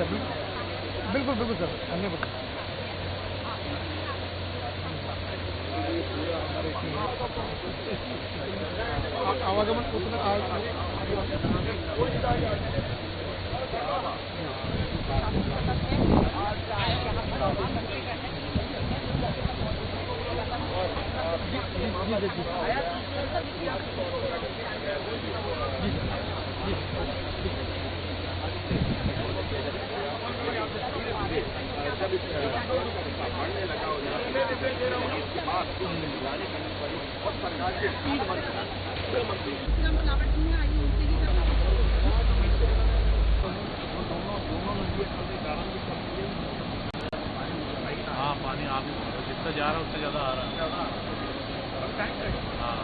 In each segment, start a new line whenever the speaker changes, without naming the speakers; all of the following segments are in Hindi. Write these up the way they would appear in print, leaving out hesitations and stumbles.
सर, बिल्कुल बिल्कुल सर, धन्यवाद। आवागमन
हाँ, पानी आ भी जितना जा रहा है उससे ज़्यादा आ रहा है। हाँ,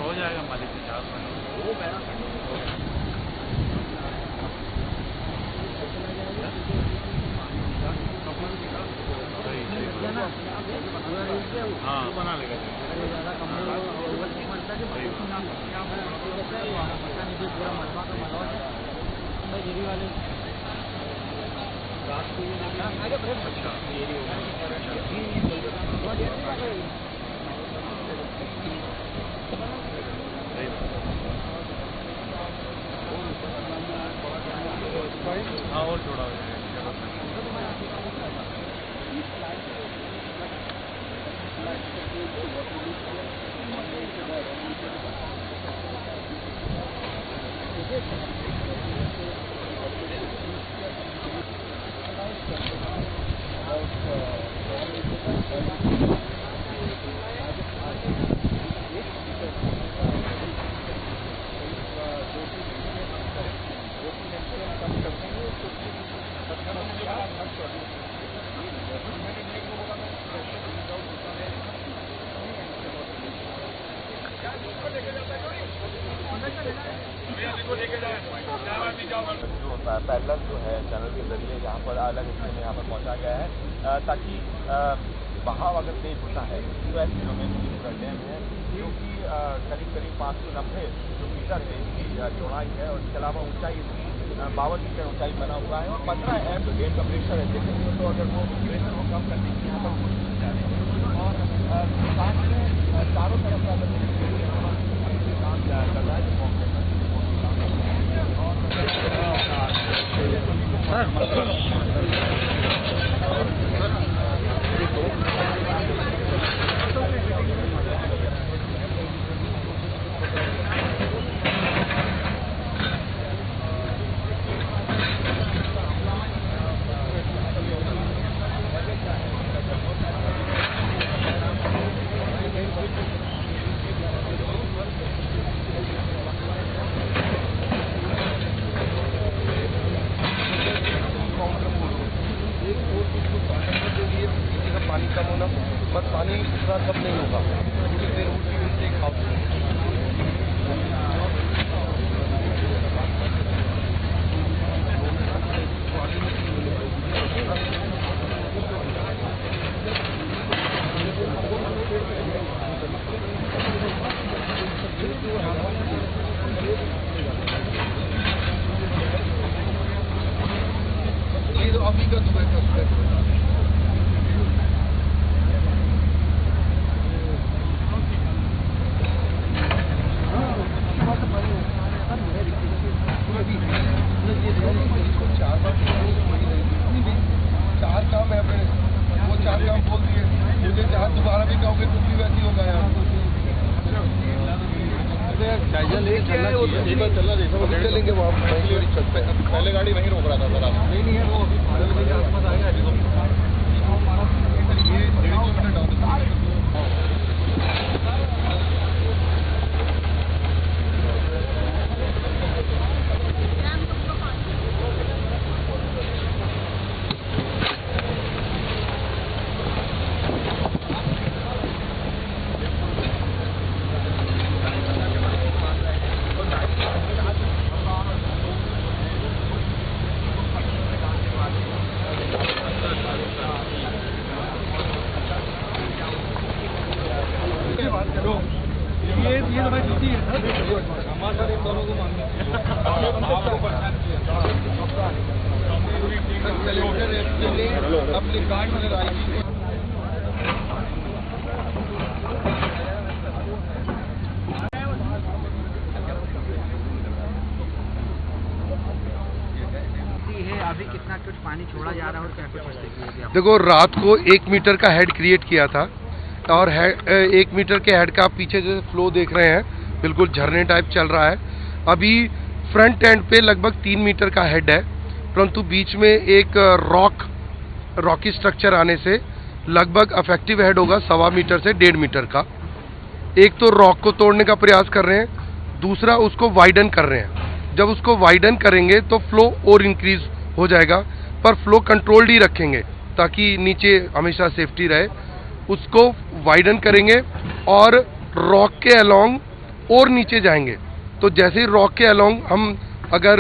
हो जाएगा मालिक के चार हाँ बना लेगा हाँ और जोड़ा हो जाएगा।
जो पैरेलल जो है चैनल के जरिए यहाँ पर अलग हिस्से में यहाँ पर पहुँचा गया है ताकि बहाव अगर तेज होता है तो ऐसे दिनों में डैम है जो कि करीब 590 जो मीटर है इसकी चौड़ाई है और इसके अलावा ऊंचाई इसकी 52 मीटर ऊंचाई बना हुआ है और 15 जो डैम का प्रेशर है देखेंगे तो अगर वो प्रेशर को कम करने की यहाँ पर कोशिश की जा रही है और साथ में चारों तरफ का काम कर रहा है पानी कम होना बस पानी उतना कम नहीं होगा अभी का सुबह चार काम है अपने वो 4 काम बोल दिए मुझे जहाँ दोबारा भी कहोगे तुम भी वैसी होगा यार चलेंगे वहाँ पहले गाड़ी वहीं रोक रहा था सर आप नहीं है वो आसपास आएगा ये 150 मिनट
है अभी कितना कुछ पानी छोड़ा जा रहा है और क्या कुछ स्थिति है?
देखो, रात को 1 मीटर का हेड क्रिएट किया था और 1 मीटर के हेड का आप पीछे जैसे फ्लो देख रहे हैं, बिल्कुल झरने टाइप चल रहा है। अभी फ्रंट एंड पे लगभग 3 मीटर का हेड है, परंतु बीच में एक रॉकी स्ट्रक्चर आने से लगभग अफेक्टिव हेड होगा 1.25 मीटर से 1.5 मीटर का। एक तो रॉक को तोड़ने का प्रयास कर रहे हैं, दूसरा उसको वाइडन कर रहे हैं। जब उसको वाइडन करेंगे तो फ्लो और इंक्रीज हो जाएगा, पर फ्लो कंट्रोल्ड ही रखेंगे ताकि नीचे हमेशा सेफ्टी रहे। उसको वाइडन करेंगे और रॉक के अलोंग और नीचे जाएंगे। तो जैसे ही रॉक के अलोंग हम अगर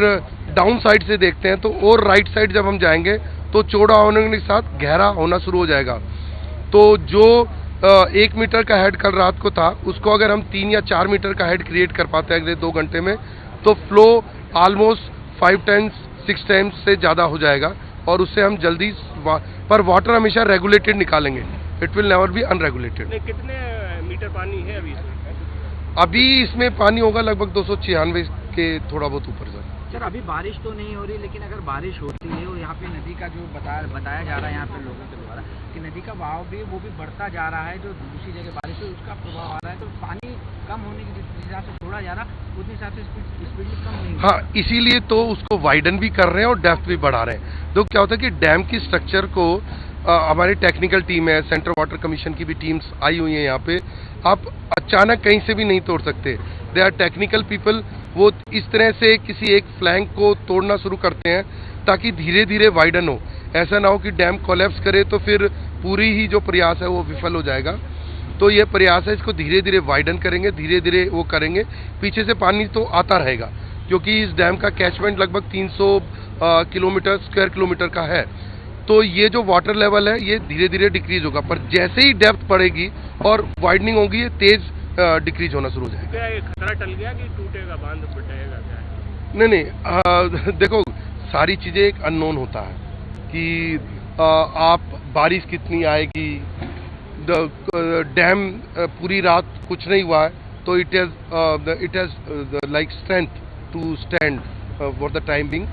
डाउन साइड से देखते हैं तो और राइट साइड जब हम जाएंगे तो चौड़ा होने के साथ गहरा होना शुरू हो जाएगा। तो जो 1 मीटर का हेड कल रात को था, उसको अगर हम 3 या 4 मीटर का हेड क्रिएट कर पाते हैं अगले 2 घंटे में, तो फ्लो ऑलमोस्ट 5 टाइम्स 6 टाइम्स से ज़्यादा हो जाएगा और उससे हम जल्दी पर वाटर हमेशा रेगुलेटेड निकालेंगे। It will never be unregulated.
कितने मीटर पानी है
अभी इसमें पानी होगा लगभग 296 के थोड़ा बहुत ऊपर से।
सर अभी बारिश तो नहीं हो रही, लेकिन अगर बारिश होती है और यहाँ पे नदी का जो बताया जा रहा है यहाँ पे लोगों के द्वारा कि नदी का बहाव भी वो भी बढ़ता जा रहा है, जो दूसरी जगह बारिश है उसका प्रभाव आ रहा है, तो पानी कम होने के जिस हिसाब से छोड़ा जा रहा उतने हिसाब से स्पीड भी कम नहीं।
हाँ, इसीलिए तो उसको वाइडन भी कर रहे हैं और डेप्थ भी बढ़ा रहे हैं। तो क्या होता है कि डैम की स्ट्रक्चर को हमारी टेक्निकल टीम है, सेंट्रल वाटर कमीशन की भी टीम्स आई हुई हैं यहाँ पे। आप अचानक कहीं से भी नहीं तोड़ सकते। They are technical people. वो इस तरह से किसी एक फ्लैंक को तोड़ना शुरू करते हैं ताकि धीरे धीरे वाइडन हो। ऐसा ना हो कि डैम कोलैप्स करे तो फिर पूरी ही जो प्रयास है वो विफल हो जाएगा। तो ये प्रयास है, इसको धीरे धीरे वाइडन करेंगे, धीरे धीरे वो करेंगे। पीछे से पानी तो आता रहेगा क्योंकि इस डैम का कैचमेंट लगभग 300 स्क्वायर किलोमीटर का है। तो ये जो वाटर लेवल है ये धीरे धीरे डिक्रीज होगा, पर जैसे ही डेप्थ बढ़ेगी और वाइडनिंग होगी ये तेज डिक्रीज होना शुरू हो जाएगा।
क्या ये खतरा टल गया कि टूटेगा, बांध फटेगा क्या?
नहीं, देखो, सारी चीज़ें एक अननोन होता है कि आप बारिश कितनी आएगी। डैम पूरी रात कुछ नहीं हुआ है तो it has like strength to stand for the time being.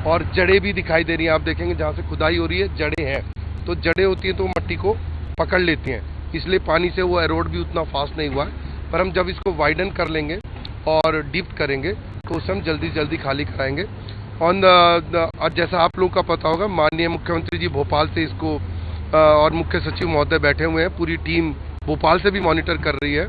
और जड़ें भी दिखाई दे रही हैं, आप देखेंगे जहाँ से खुदाई हो रही है जड़ें हैं। तो जड़ें होती हैं तो मट्टी को पकड़ लेती हैं, इसलिए पानी से वो एरोड भी उतना फास्ट नहीं हुआ है। पर हम जब इसको वाइडन कर लेंगे और डीप करेंगे तो उसे हम जल्दी जल्दी खाली कराएंगे। ऑन जैसा आप लोगों का पता होगा, माननीय मुख्यमंत्री जी भोपाल से इसको और मुख्य सचिव महोदय बैठे हुए हैं, पूरी टीम भोपाल से भी मॉनिटर कर रही है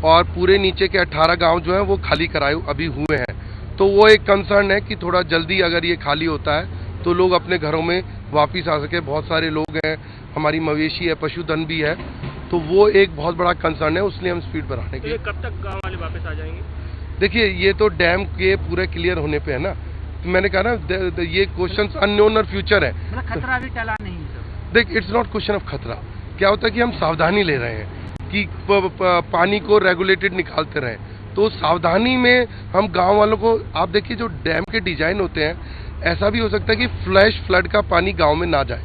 और पूरे नीचे के 18 गांव जो हैं वो खाली कराए अभी हुए हैं। तो वो एक कंसर्न है कि थोड़ा जल्दी अगर ये खाली होता है तो लोग अपने घरों में वापस आ सके। बहुत सारे लोग हैं, हमारी मवेशी है, पशुधन भी है, तो वो एक बहुत बड़ा कंसर्न है, उसलिए हम स्पीड बढ़ाने के लिए।
कब तक गांव वाले वापस आ जाएंगे?
देखिए, ये तो डैम के पूरे क्लियर होने पे है ना। मैंने कहा ना, ये क्वेश्चन अननोन और फ्यूचर है।
मतलब खतरा अभी टला नहीं है।
देख, इट्स नॉट क्वेश्चन ऑफ खतरा। क्या होता है कि हम सावधानी ले रहे हैं कि पानी को रेगुलेटेड निकालते रहें। तो सावधानी में हम गांव वालों को, आप देखिए जो डैम के डिजाइन होते हैं, ऐसा भी हो सकता है कि फ्लैश फ्लड का पानी गांव में ना जाए,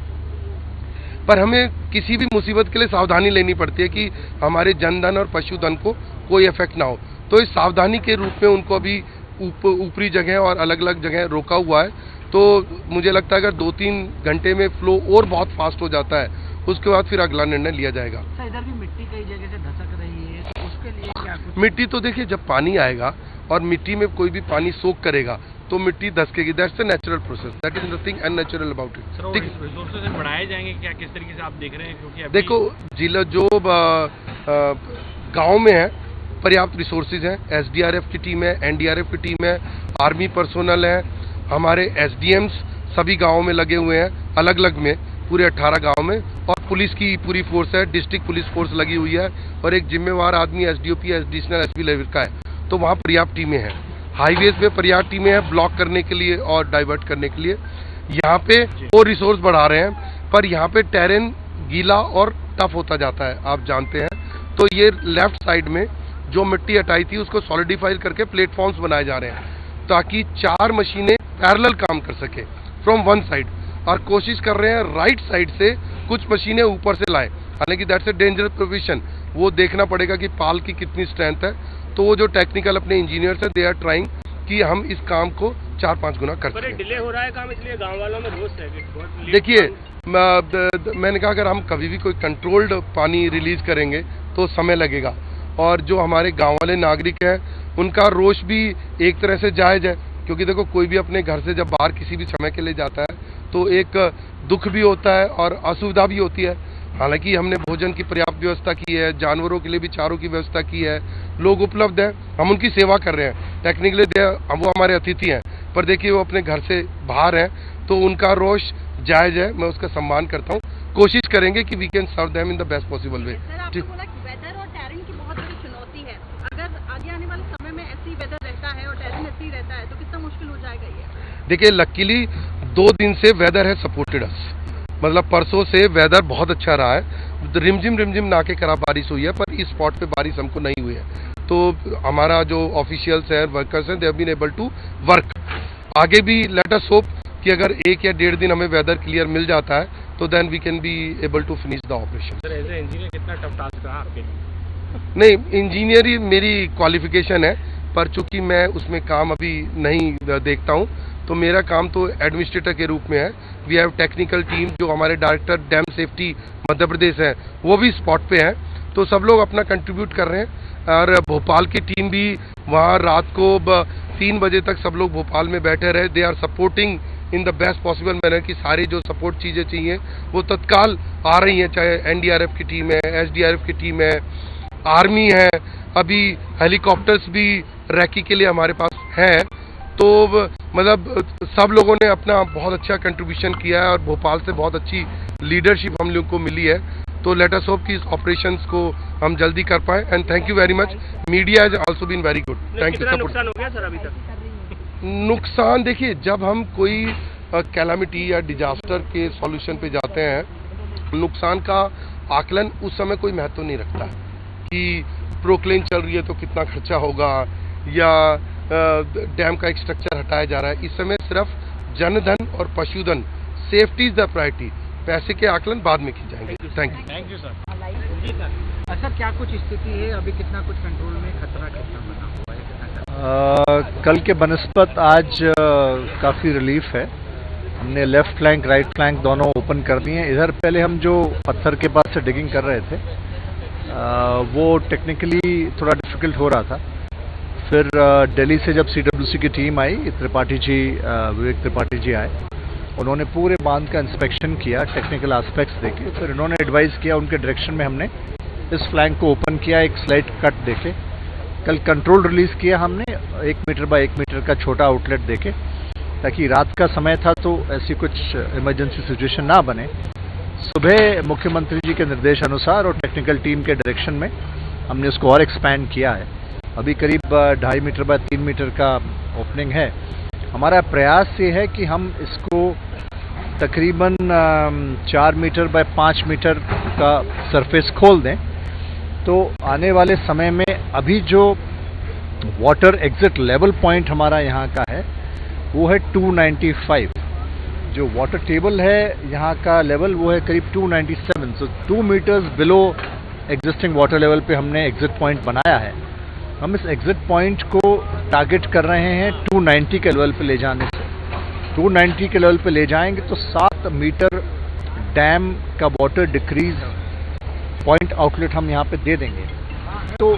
पर हमें किसी भी मुसीबत के लिए सावधानी लेनी पड़ती है कि हमारे जनधन और पशुधन को कोई इफेक्ट ना हो। तो इस सावधानी के रूप में उनको अभी ऊपरी जगह और अलग अलग जगह रोका हुआ है। तो मुझे लगता है अगर 2-3 घंटे में फ्लो और बहुत फास्ट हो जाता है, उसके बाद फिर अगला निर्णय लिया जाएगा।
इधर भी मिट्टी कई जगह से धसक रही है, तो उसके लिए क्या कुछ?
मिट्टी तो देखिए, जब पानी आएगा और मिट्टी में कोई भी पानी सोख करेगा तो मिट्टी धसकेगी। That's the natural process, that is nothing unnatural about it.
Sir, resources बढ़ाए जाएंगे क्या, किस तरीके से आप देख रहे हैं? क्योंकि
देखो, जिला जो गांव में है पर्याप्त रिसोर्सेज हैं। एसडीआरएफ की टीम है, एनडीआरएफ की टीम है, आर्मी पर्सोनल है, हमारे एसडीएम्स सभी गाँव में लगे हुए हैं, अलग अलग में पूरे 18 गाँव में, और पुलिस की पूरी फोर्स है, डिस्ट्रिक्ट पुलिस फोर्स लगी हुई है, और एक जिम्मेवार आदमी एसडीओपी एडिशनल एसपी लेवल का है। तो वहाँ पर्याप्त टीमें हैं। हाईवेज पे पर्याप्त टीमें हैं ब्लॉक करने के लिए और डाइवर्ट करने के लिए। यहाँ पे वो रिसोर्स बढ़ा रहे हैं, पर यहाँ पे टेरेन गीला और टफ होता जाता है, आप जानते हैं। तो ये लेफ्ट साइड में जो मिट्टी हटाई थी उसको सॉलिडिफाई करके प्लेटफॉर्म्स बनाए जा रहे हैं ताकि 4 मशीनें पैरेलल काम कर सके फ्रॉम वन साइड। और कोशिश कर रहे हैं राइट साइड से कुछ मशीनें ऊपर से लाएं। हालांकि दैट्स ए डेंजरस प्रोविजन, वो देखना पड़ेगा कि पाल की कितनी स्ट्रेंथ है। तो वो जो टेक्निकल अपने इंजीनियर्स हैं, दे आर ट्राइंग कि हम इस काम को 4-5 गुना कर सकें।
डिले हो रहा है काम, इसलिए गांव वालों में रोष है कि बहुत लेट
देखिए, मैंने कहा अगर हम कभी भी कोई कंट्रोल्ड पानी रिलीज करेंगे तो समय लगेगा, और जो हमारे गांव वाले नागरिक हैं उनका रोष भी एक तरह से जायज़ है, क्योंकि देखो कोई भी अपने घर से जब बाहर किसी भी समय के लिए जाता है तो एक दुख भी होता है और असुविधा भी होती है। हालांकि हमने भोजन की पर्याप्त व्यवस्था की है, जानवरों के लिए भी चारों की व्यवस्था की है, लोग उपलब्ध हैं, हम उनकी सेवा कर रहे हैं। टेक्निकली वो हमारे अतिथि हैं, पर देखिए वो अपने घर से बाहर हैं, तो उनका रोष जायज़ है, मैं उसका सम्मान करता हूँ। कोशिश करेंगे कि we can serve them in the best possible way.
आपने बोला कि वेदर और टेरेन की बहुत बड़ी चुनौती है, अगर आगे आने वाले समय में ऐसी वेदर रहता है और टेरेन ऐसी रहता है तो कितना मुश्किल हो जाएगा ये?
देखिए, लकीली 2 दिन से वेदर है सपोर्टेड अस, मतलब परसों से वेदर बहुत अच्छा रहा है। रिमझिम ना के करा बारिश हुई है, पर इस स्पॉट पे बारिश हमको नहीं हुई है। तो हमारा जो ऑफिशियल्स हैं, वर्कर्स हैं, they have been able to work. आगे भी लेट अस होप कि अगर 1 या 1.5 दिन हमें वेदर क्लियर मिल जाता है तो then we can be able to finish the operation.
Sir as a engineer कितना टफ टास्क रहा आपके लिए?
नहीं, इंजीनियरिंग मेरी क्वालिफिकेशन है, पर चूंकि मैं उसमें काम अभी नहीं देखता हूँ, तो मेरा काम तो एडमिनिस्ट्रेटर के रूप में है। वी हैव टेक्निकल टीम, जो हमारे director dam safety Madhya Pradesh हैं वो भी स्पॉट पे हैं, तो सब लोग अपना कंट्रीब्यूट कर रहे हैं। और भोपाल की टीम भी वहाँ रात को 3 बजे तक सब लोग भोपाल में बैठे रहे। They are supporting in the best possible manner कि सारी जो सपोर्ट चीज़ें चाहिए वो तत्काल आ रही हैं, चाहे एनडीआरएफ की टीम है, एसडीआरएफ की टीम है, आर्मी है, अभी हेलीकॉप्टर्स भी रैकी के लिए हमारे पास हैं। तो मतलब सब लोगों ने अपना बहुत अच्छा कंट्रीब्यूशन किया है और भोपाल से बहुत अच्छी लीडरशिप हम लोग को मिली है। तो लेट अस होप कि इस ऑपरेशंस को हम जल्दी कर पाए। And thank you very much, media has also been very good. Thank you.
कितना नुकसान हो गया सर अभी तक?
नुकसान देखिए, जब हम कोई कैलामिटी या डिजास्टर के सॉल्यूशन पे जाते हैं, नुकसान का आकलन उस समय कोई महत्व नहीं रखता कि प्रोक्लेन चल रही है तो कितना खर्चा होगा या डैम का एक स्ट्रक्चर हटाया जा रहा है। इस समय सिर्फ जनधन और पशुधन, सेफ्टी इज द प्रायोरिटी। पैसे के आकलन बाद में की जाएंगे। Thank you.
Thank you sir.
Sir क्या कुछ स्थिति है अभी, कितना कुछ कंट्रोल में खतरा कितना बना हुआ है, कितना
कल के बनस्पत आज काफ़ी रिलीफ है। हमने लेफ्ट फ्लैंक राइट फ्लैंक दोनों ओपन कर दिए हैं। इधर पहले हम जो पत्थर के पास से डिगिंग कर रहे थे वो टेक्निकली थोड़ा डिफिकल्ट हो रहा था। फिर दिल्ली से जब सीडब्ल्यूसी की टीम आई, त्रिपाठी जी, विवेक त्रिपाठी जी आए, उन्होंने पूरे बांध का इंस्पेक्शन किया, टेक्निकल एस्पेक्ट्स देखे। फिर उन्होंने एडवाइस किया, उनके डायरेक्शन में हमने इस फ्लैंक को ओपन किया, एक स्लाइड कट देके। कल कंट्रोल रिलीज किया हमने 1 मीटर बाय 1 मीटर का छोटा आउटलेट देके, ताकि रात का समय था तो ऐसी कुछ इमरजेंसी सिचुएशन ना बने। सुबह मुख्यमंत्री जी के निर्देश अनुसार और टेक्निकल टीम के डायरेक्शन में हमने उसको और एक्सपैंड किया है। अभी करीब 2.5 मीटर बाय 3 मीटर का ओपनिंग है। हमारा प्रयास ये है कि हम इसको तकरीबन 4 मीटर बाय 5 मीटर का सरफेस खोल दें, तो आने वाले समय में अभी जो वाटर एग्जिट लेवल पॉइंट हमारा यहाँ का है वो है 295। जो वाटर टेबल है यहाँ का लेवल वो है करीब 297। So 2 metres below existing water level पे हमने एग्जिट पॉइंट बनाया है। हम इस एग्जिट पॉइंट को टारगेट कर रहे हैं 290 के लेवल पे ले जाने से। 290 के लेवल पे ले जाएंगे तो 7 मीटर डैम का वाटर डिक्रीज पॉइंट आउटलेट हम यहाँ पे दे देंगे, तो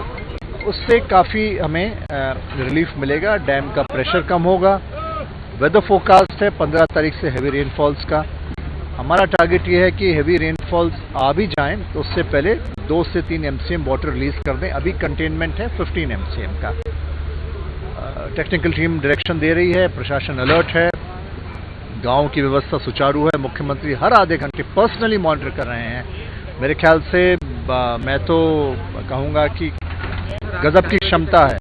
उससे काफ़ी हमें रिलीफ मिलेगा। डैम का प्रेशर कम होगा। वेदर फोरकास्ट है 15 तारीख से हैवी रेनफॉल्स का। हमारा टारगेट ये है कि हैवी रेनफॉल्स आ भी जाएं तो उससे पहले 2 से 3 MCM वाटर रिलीज कर दें। अभी कंटेनमेंट है 15 MCM का। टेक्निकल टीम डायरेक्शन दे रही है, प्रशासन अलर्ट है, गांव की व्यवस्था सुचारू है। मुख्यमंत्री हर आधे घंटे पर्सनली मॉनिटर कर रहे हैं। मेरे ख्याल से मैं तो कहूँगा कि गजब की क्षमता है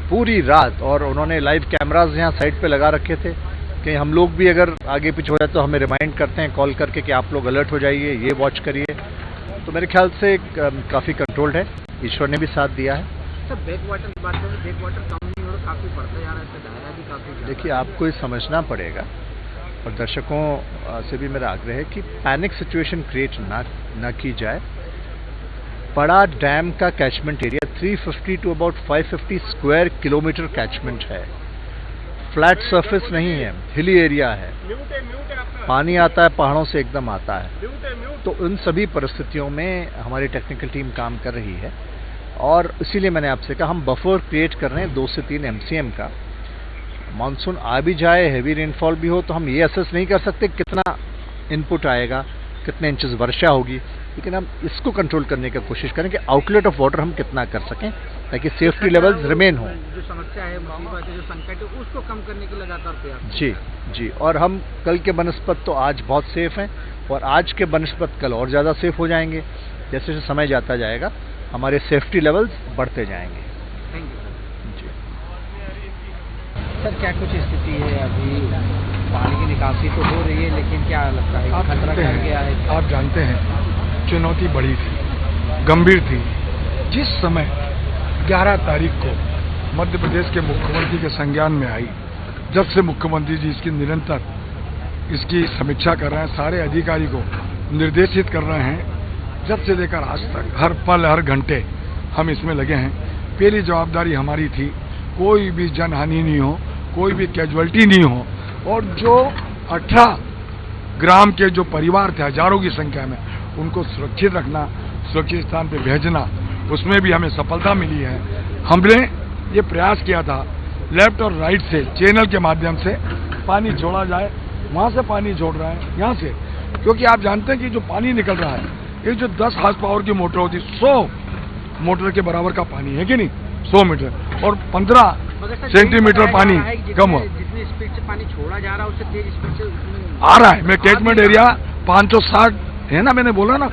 पूरी रात, और उन्होंने लाइव कैमराज यहाँ साइड पे लगा रखे थे कि हम लोग भी अगर आगे पीछे हो जाए तो हमें रिमाइंड करते हैं कॉल करके कि आप लोग अलर्ट हो जाइए, ये वॉच करिए। तो मेरे ख्याल से काफ़ी कंट्रोल्ड है, ईश्वर ने भी साथ दिया है।
सर बैक वाटर की बात करें, बैक वाटर कम नहीं हो रहा, काफ़ी बढ़ता जा रहा है, इसका दायरा भी काफ़ी।
देखिए, आपको ये समझना पड़ेगा, और दर्शकों से भी मेरा आग्रह है कि पैनिक सिचुएशन क्रिएट ना की जाए। बड़ा डैम का catchment area 350 to about 550 square kilometre catchment है। फ्लैट सरफेस नहीं है, हिली एरिया है, पानी आता है पहाड़ों से एकदम आता है। तो उन सभी परिस्थितियों में हमारी टेक्निकल टीम काम कर रही है और इसीलिए मैंने आपसे कहा हम बफर क्रिएट कर रहे हैं 2 से 3 MCM का। मानसून आ भी जाए, हैवी रेनफॉल भी हो, तो हम ये असेस नहीं कर सकते कितना इनपुट आएगा, कितने इंचेस वर्षा होगी, लेकिन हम इसको कंट्रोल करने की कोशिश करें कि आउटलेट ऑफ वाटर हम कितना कर सकें ताकि सेफ्टी लेवल्स रिमेन हो।
जो समस्या है, मुसीबत है, जो संकट है, उसको कम करने के लगातार प्रयास।
जी, और हम कल के बनस्पत तो आज बहुत सेफ हैं और आज के बनस्पत कल और ज़्यादा सेफ हो जाएंगे। जैसे जैसे समय जाता जाएगा हमारे सेफ्टी लेवल्स बढ़ते जाएंगे।
थैंक यू
जी
सर, क्या कुछ स्थिति है अभी? पानी की निकासी तो हो रही है, लेकिन क्या लगता है खतरा कर गया है?
आप जानते हैं चुनौती बड़ी थी, गंभीर थी। जिस समय 11 तारीख को मध्य प्रदेश के मुख्यमंत्री के संज्ञान में आई, जब से मुख्यमंत्री जी इसकी निरंतर इसकी समीक्षा कर रहे हैं, सारे अधिकारी को निर्देशित कर रहे हैं, जब से लेकर आज तक हर पल हर घंटे हम इसमें लगे हैं। पहली जवाबदारी हमारी थी कोई भी जनहानि नहीं हो, कोई भी कैजुअल्टी नहीं हो, और जो 18 ग्राम के जो परिवार थे हजारों की संख्या में, उनको सुरक्षित रखना, सुरक्षित स्थान पे भेजना, उसमें भी हमें सफलता मिली है। हमने ये प्रयास किया था लेफ्ट और राइट से चैनल के माध्यम से पानी छोड़ा जाए, वहाँ से पानी छोड़ रहा है यहाँ से, क्योंकि आप जानते हैं कि जो पानी निकल रहा है ये जो 10 हार्स पावर की मोटर होती, 100 मोटर के बराबर का पानी है कि नहीं, 100 मीटर, और 15 सेंटीमीटर पानी कम हो,
जितनी स्पीड से पानी छोड़ा जा रहा है उससे तेज स्पीड से
आ रहा है। मैं कैचमेंट एरिया 560 है ना, मैंने बोला ना,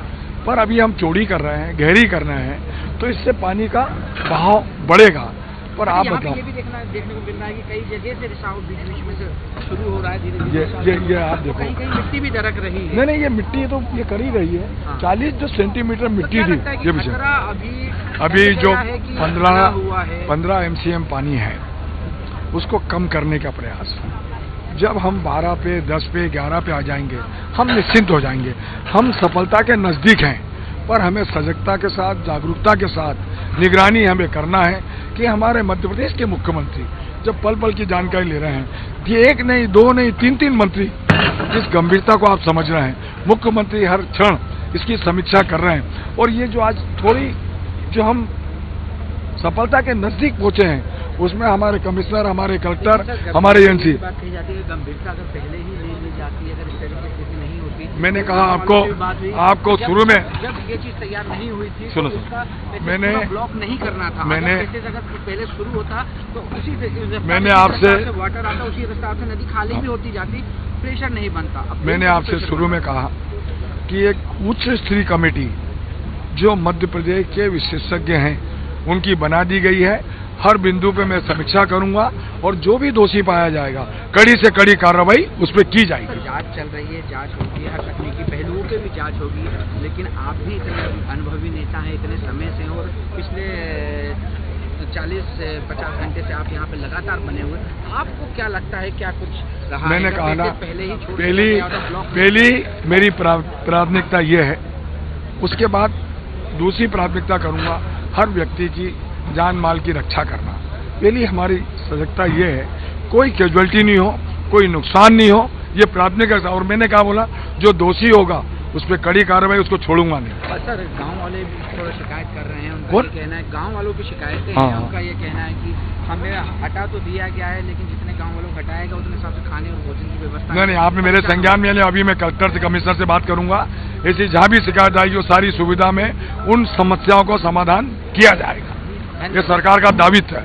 पर अभी हम चौड़ी कर रहे हैं, गहरी कर रहे हैं, तो इससे पानी का बहाव बढ़ेगा। पर आप बताओ,
ये भी देखने को मिल रहा है कि कई जगह से रिसाव बीच में से शुरू हो रहा है धीरे-धीरे।
ये आप देखो,
कहीं मिट्टी भी दरक रही है।
नहीं, ये मिट्टी तो ये कर ही रही है। 40 सेंटीमीटर मिट्टी थी ये पीछे। अभी जो 15 MCM पानी है उसको कम करने का प्रयास। जब हम 12 पे, 10 पे, 11 पे आ जाएंगे हम निश्चिंत हो जाएंगे। हम सफलता के नजदीक हैं, पर हमें सजगता के साथ, जागरूकता के साथ निगरानी हमें करना है कि हमारे मध्य प्रदेश के मुख्यमंत्री जब पल पल की जानकारी ले रहे हैं, कि 1 नहीं, 2 नहीं, 3 मंत्री इस गंभीरता को आप समझ रहे हैं। मुख्यमंत्री हर क्षण इसकी समीक्षा कर रहे हैं, और ये जो आज थोड़ी जो हम सफलता के नजदीक पहुंचे हैं, उसमें हमारे कमिश्नर, हमारे कलेक्टर, हमारे एजेंसी।
बात कही जाती है गंभीरता अगर पहले ही ले ली जाती है, अगर इस तरह की स्थिति नहीं होती।
मैंने कहा आपको शुरू में
जब ये चीज तैयार नहीं हुई थी,
सुनो,
तो उसका
मैंने
ब्लॉक नहीं करना था।
मैंने
अगर पहले शुरू होता तो उसी
मैंने आपसे
वाटर आता, उसी रफ्तार से नदी खाली भी होती जाती, प्रेशर नहीं बनता।
मैंने आपसे शुरू में कहा कि एक उच्च स्तरीय कमेटी जो मध्य प्रदेश के विशेषज्ञ हैं उनकी बना दी गई है। हर बिंदु पे मैं समीक्षा करूंगा और जो भी दोषी पाया जाएगा कड़ी से कड़ी कार्रवाई उस पर की जाएगी।
जांच चल रही है, जांच होगी, हर तकनीकी पहलुओं पे भी जांच होगी, लेकिन आप भी इतने अनुभवी नेता हैं, इतने समय से, और पिछले 40-50 घंटे से आप यहाँ पे लगातार बने हुए, आपको क्या लगता है क्या कुछ रहा?
मैंने कहा ना,
पहली
मेरी प्राथमिकता ये है, उसके बाद दूसरी प्राथमिकता करूंगा हर व्यक्ति की जान माल की रक्षा करना। पहली हमारी सजगता ये है कोई कैजुअल्टी नहीं हो, कोई नुकसान नहीं हो, ये प्राथमिकता। और मैंने क्या बोला, जो दोषी होगा उस पर कड़ी कार्रवाई, उसको छोड़ूंगा नहीं।
सर, गांव वाले भी थोड़ा शिकायत कर रहे हैं, उनका ये कहना है, गांव वालों की शिकायतें हैं, उनका ये कहना है कि हमें हटा तो दिया गया है, लेकिन जितने गांव वालों को हटाएगा उतने हिसाब से खाने और भोजन की व्यवस्था
नहीं, आपने मेरे संज्ञान में लिया। अभी मैं कलेक्टर से, कमिश्नर से बात करूंगा, ऐसी जहाँ भी शिकायत आएगी वो सारी सुविधा में उन समस्याओं को समाधान किया जाएगा। ये सरकार का दायित्व है।